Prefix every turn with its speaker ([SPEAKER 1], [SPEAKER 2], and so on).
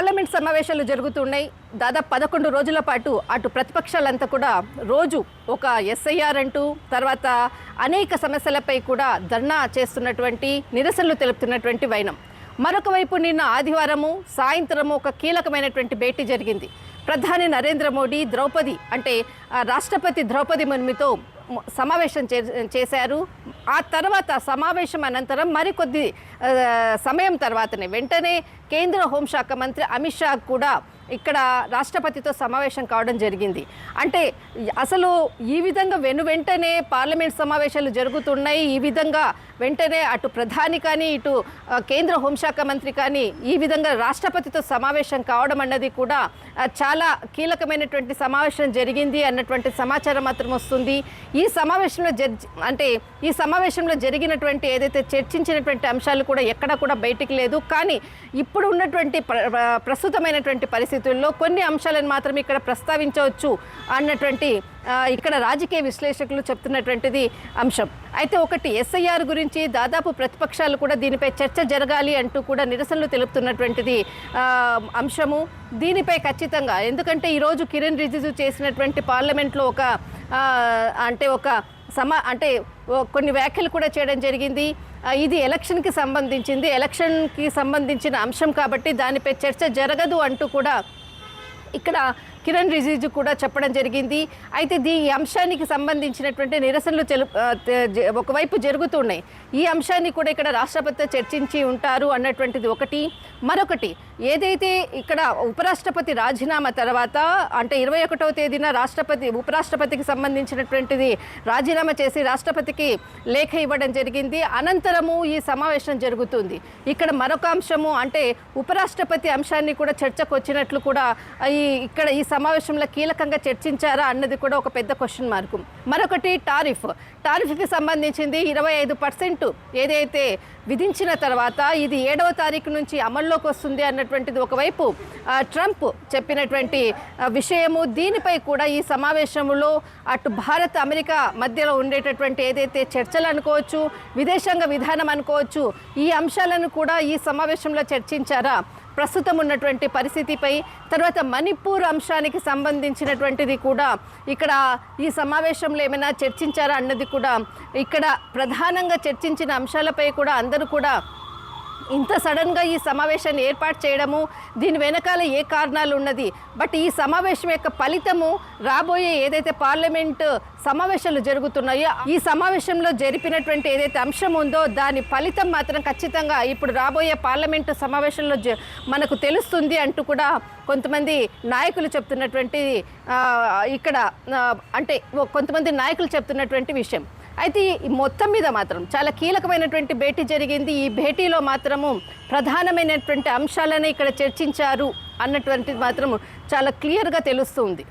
[SPEAKER 1] Parliament సమావేశాలు జరుగుతున్నాయి. దాదాపు 11 రోజుల పాటు అటు ప్రతిపక్షాలంతా కూడా రోజు ఒక ఎస్ఐఆర్ అంటూ తర్వాత అనేక సమస్యలపై కూడా ధర్నా చేస్తున్నటువంటి నిరసనలు తెలుపుతున్నటువంటి వైనం. మరొక వైపు నిన్న ఆదివారము సాయంత్రము ఒక కీలకమైనటువంటి భేటీ జరిగింది. ప్రధాని నరేంద్ర మోడీ రాష్ట్రపతి ద్రౌపది ముర్ముతో సమావేశం చేశారు. ఆ తర్వాత సమావేశం అనంతరం మరికొద్ది సమయం తర్వాతనే వెంటనే కేంద్ర హోంశాఖ మంత్రి అమిత్ షా కూడా ఇక్కడ రాష్ట్రపతితో సమావేశం కావడం జరిగింది. అంటే అసలు ఈ విధంగా వెంటనే పార్లమెంట్ సమావేశాలు జరుగుతున్నాయి. ఈ విధంగా వెంటనే అటు ప్రధాని కానీ ఇటు కేంద్ర హోంశాఖ మంత్రి కానీ ఈ విధంగా రాష్ట్రపతితో సమావేశం కావడం అన్నది కూడా చాలా కీలకమైనటువంటి సమావేశం జరిగింది అన్నటువంటి సమాచారం మాత్రం వస్తుంది. ఈ సమావేశంలో జరిగినటువంటి ఏదైతే చర్చించినటువంటి అంశాలు కూడా ఎక్కడా కూడా బయటికి లేదు. కానీ ఇప్పుడు ఉన్నటువంటి ప్రస్తుతమైనటువంటి పరిస్థితుల్లో కొన్ని అంశాలను మాత్రం ఇక్కడ ప్రస్తావించవచ్చు అన్నటువంటి ఇక్కడ రాజకీయ విశ్లేషకులు చెప్తున్నటువంటిది అంశం. అయితే ఒకటి ఎస్ఐఆర్ గురించి దాదాపు ప్రతిపక్షాలు కూడా దీనిపై చర్చ జరగాలి అంటూ కూడా నిరసనలు తెలుపుతున్నటువంటిది అంశము. దీనిపై ఖచ్చితంగా ఎందుకంటే ఈరోజు కిరణ్ రిజిజు చేసినటువంటి పార్లమెంట్లో కొన్ని వ్యాఖ్యలు కూడా చేయడం జరిగింది. ఇది ఎలక్షన్కి సంబంధించిన అంశం కాబట్టి దానిపై చర్చ జరగదు అంటూ కూడా ఇక్కడ కిరణ్ రిజిజు కూడా చెప్పడం జరిగింది. అయితే ఈ అంశానికి సంబంధించినటువంటి నిరసనలు ఒకవైపు జరుగుతున్నాయి. ఈ అంశాన్ని కూడా ఇక్కడ రాష్ట్రపతితో చర్చించి ఉంటారు అన్నటువంటిది ఒకటి. మరొకటి ఏదైతే ఇక్కడ ఉపరాష్ట్రపతి రాజీనామా తర్వాత 21వ తేదీన ఉపరాష్ట్రపతికి సంబంధించినటువంటిది రాజీనామా చేసి రాష్ట్రపతికి లేఖ ఇవ్వడం జరిగింది. అనంతరము ఈ సమావేశం జరుగుతుంది. ఇక్కడ మరొక అంశము ఉపరాష్ట్రపతి అంశాన్ని కూడా చర్చకు వచ్చినట్లు కూడా ఇక్కడ ఈ సమావేశంలో కీలకంగా చర్చించారా అన్నది కూడా ఒక పెద్ద క్వశ్చన్ మార్కు. మరొకటి టారిఫ్కి సంబంధించింది 25% ఏదైతే విధించిన తర్వాత ఇది 7వ తారీఖు నుంచి అమల్లోకి వస్తుంది అన్నటువంటిది ఒకవైపు ట్రంప్ చెప్పినటువంటి విషయము. దీనిపై కూడా ఈ సమావేశంలో అటు భారత్ అమెరికా మధ్యలో ఉండేటటువంటి ఏదైతే చర్చలు అనుకోవచ్చు, విదేశాంగ విధానం అనుకోవచ్చు, ఈ అంశాలను కూడా ఈ సమావేశంలో చర్చించారా ప్రస్తుతం ఉన్నటువంటి పరిస్థితిపై. తర్వాత మణిపూర్ అంశానికి సంబంధించినటువంటిది కూడా ఇక్కడ ఈ సమావేశంలో ఏమైనా చర్చించారా అన్నది కూడా ఇక్కడ ప్రధానంగా చర్చించిన అంశాలపై కూడా అందరూ కూడా ఇంత సడన్గా ఈ సమావేశాన్ని ఏర్పాటు చేయడము దీని వెనకాల ఏ కారణాలు ఉన్నది, బట్ ఈ సమావేశం యొక్క ఫలితము రాబోయే ఏదైతే పార్లమెంట్ సమావేశాలు జరుగుతున్నాయో ఈ సమావేశంలో జరిపినటువంటి ఏదైతే అంశం ఉందో దాని ఫలితం మాత్రం ఖచ్చితంగా ఇప్పుడు రాబోయే పార్లమెంటు సమావేశంలో మనకు తెలుస్తుంది అంటూ కూడా కొంతమంది నాయకులు చెప్తున్నటువంటి కొంతమంది నాయకులు చెప్తున్నటువంటి విషయం. అయితే మొత్తం మీద మాత్రం చాలా కీలకమైనటువంటి భేటీ జరిగింది. ఈ భేటీలో మాత్రము ప్రధానమైనటువంటి అంశాలను ఇక్కడ చర్చించారు అన్నటువంటిది మాత్రము చాలా క్లియర్గా తెలుస్తుంది.